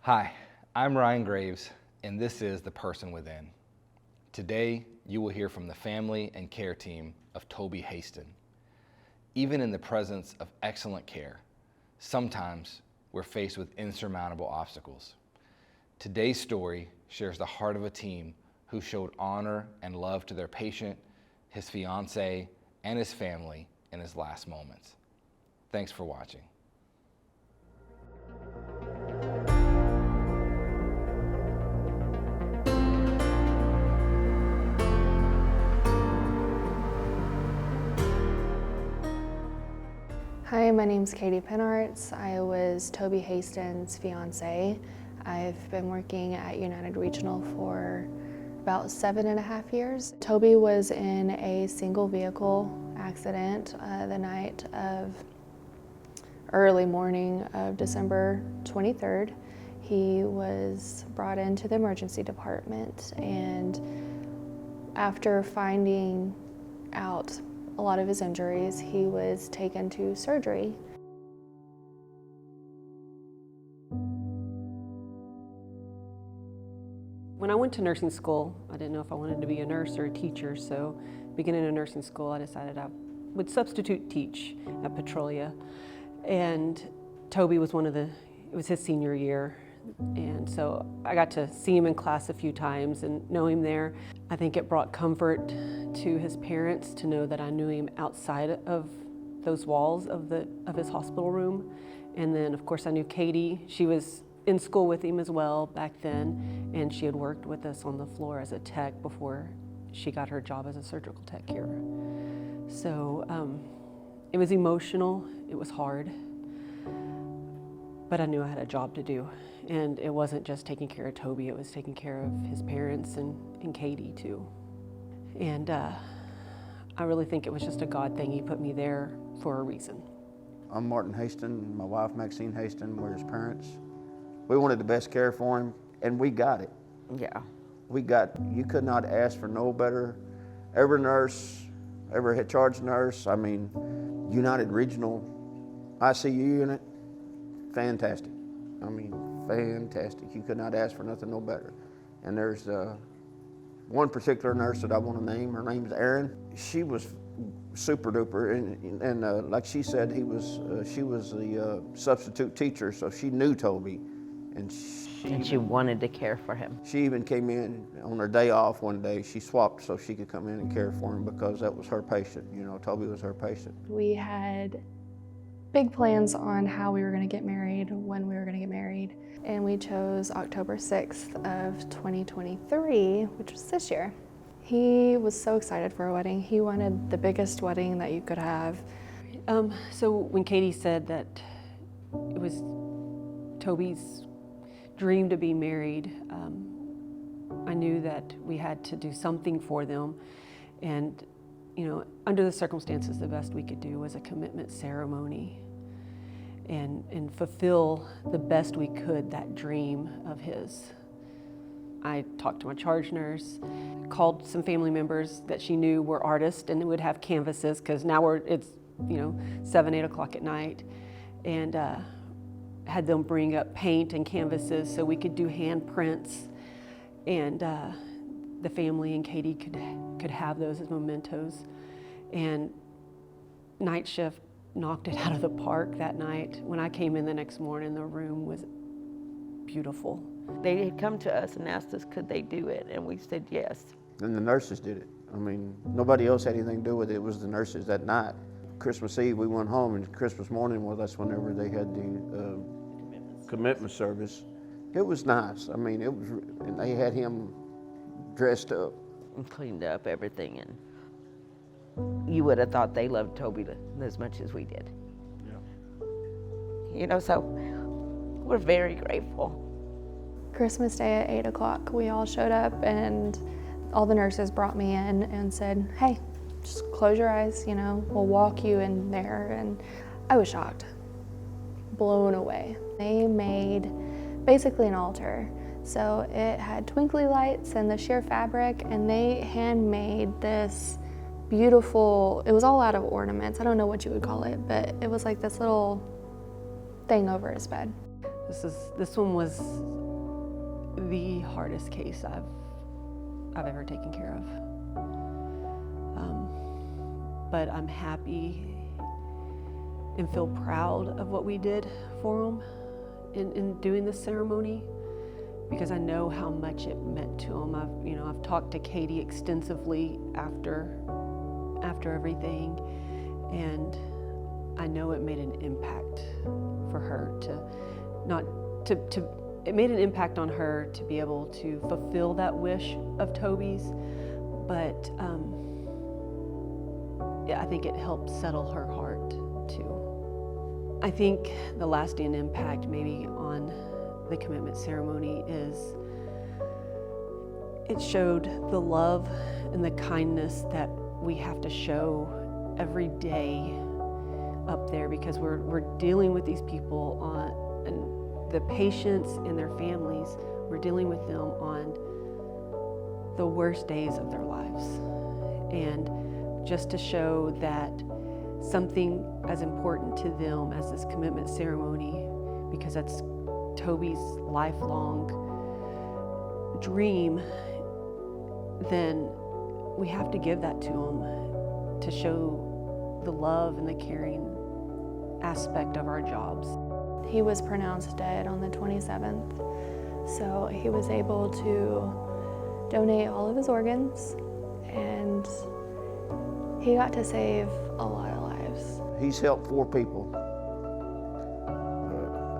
Hi, I'm Ryan Graves, and this is The Person Within. Today, you will hear from the family and care team of Toby Hasten. Even in the presence of excellent care, sometimes we're faced with insurmountable obstacles. Today's story shares the heart of a team who showed honor and love to their patient, his fiancé, and his family in his last moments. Thanks for watching. Hi, my name's Katie Penarts. I was Toby Hasten's fiance. I've been working at United Regional for about 7.5 years. Toby was in a single vehicle accident the night of early morning of December 23rd. He was brought into the emergency department, and after finding out a lot of his injuries, he was taken to surgery. When I went to nursing school, I didn't know if I wanted to be a nurse or a teacher, so beginning in nursing school, I decided I would substitute teach at Petrolia. And Toby was it was his senior year, and so I got to see him in class a few times and know him there. I think it brought comfort to his parents to know that I knew him outside of those walls of his hospital room. And then of course I knew Katie. She was in school with him as well back then, and she had worked with us on the floor as a tech before she got her job as a surgical tech here. So it was emotional, it was hard, but I knew I had a job to do. And it wasn't just taking care of Toby, it was taking care of his parents and Katie too. And I really think it was just a God thing. He put me there for a reason. I'm Martin Hasten, my wife Maxine Hasten, we're his parents. We wanted the best care for him, and we got it. Yeah. You could not ask for no better. Every nurse, every head charge nurse, I mean, United Regional ICU unit, fantastic. I mean, fantastic. You could not ask for nothing no better. And there's one particular nurse that I want to name. Her name's Erin. She was super duper, and like she said, she was the substitute teacher, so she knew Toby, and she wanted to care for him. She even came in on her day off one day. She swapped so she could come in and care for him because that was her patient. You know, Toby was her patient. We had big plans on how we were going to get married, when we were going to get married, and we chose October 6th of 2023, which was this year. He was so excited for a wedding. He wanted the biggest wedding that you could have. So when Katie said that it was Toby's dream to be married, I knew that we had to do something for them. And you know, under the circumstances, the best we could do was a commitment ceremony and fulfill the best we could that dream of his. I talked to my charge nurse, called some family members that she knew were artists and would have canvases, because now it's 7, 8 o'clock at night, and had them bring up paint and canvases so we could do handprints, and the family and Katie could have those as mementos. And night shift knocked it out of the park that night. When I came in the next morning, the room was beautiful. They had come to us and asked us could they do it, and we said yes. And the nurses did it. I mean, nobody else had anything to do with it. It was the nurses that night. Christmas Eve, we went home, and Christmas morning, well, that's whenever they had the commitment service. It was nice. I mean, and they had him dressed up. And cleaned up everything, and you would have thought they loved Toby as much as we did. Yeah. So we're very grateful. Christmas Day at 8 o'clock, we all showed up, and all the nurses brought me in and said, hey, just close your eyes, we'll walk you in there. And I was shocked, blown away. They made basically an altar. So it had twinkly lights and the sheer fabric, and they handmade this beautiful, it was all out of ornaments. I don't know what you would call it, but it was like this little thing over his bed. This one was the hardest case I've ever taken care of. But I'm happy and feel proud of what we did for him in doing this ceremony, because I know how much it meant to him. I've talked to Katie extensively after everything, and I know it made an impact for her it made an impact on her to be able to fulfill that wish of Toby's, but I think it helped settle her heart too. I think the lasting impact maybe on the commitment ceremony is it showed the love and the kindness that we have to show every day up there, because we're dealing with these people and the patients and their families. We're dealing with them on the worst days of their lives, and just to show that something as important to them as this commitment ceremony, because that's Toby's lifelong dream, then we have to give that to him to show the love and the caring aspect of our jobs. He was pronounced dead on the 27th, so he was able to donate all of his organs, and he got to save a lot of lives. He's helped 4 people.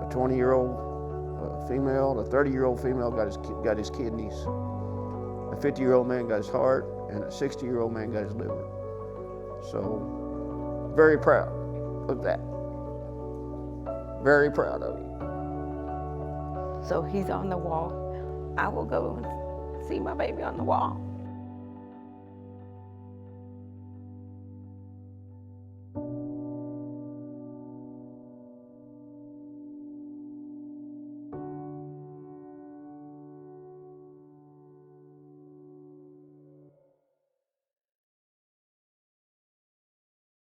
A 20-year-old female, a 30-year-old female got his kidneys. A 50-year-old man got his heart, and a 60-year-old man got his liver. So, very proud of that. Very proud of you. So he's on the wall. I will go and see my baby on the wall.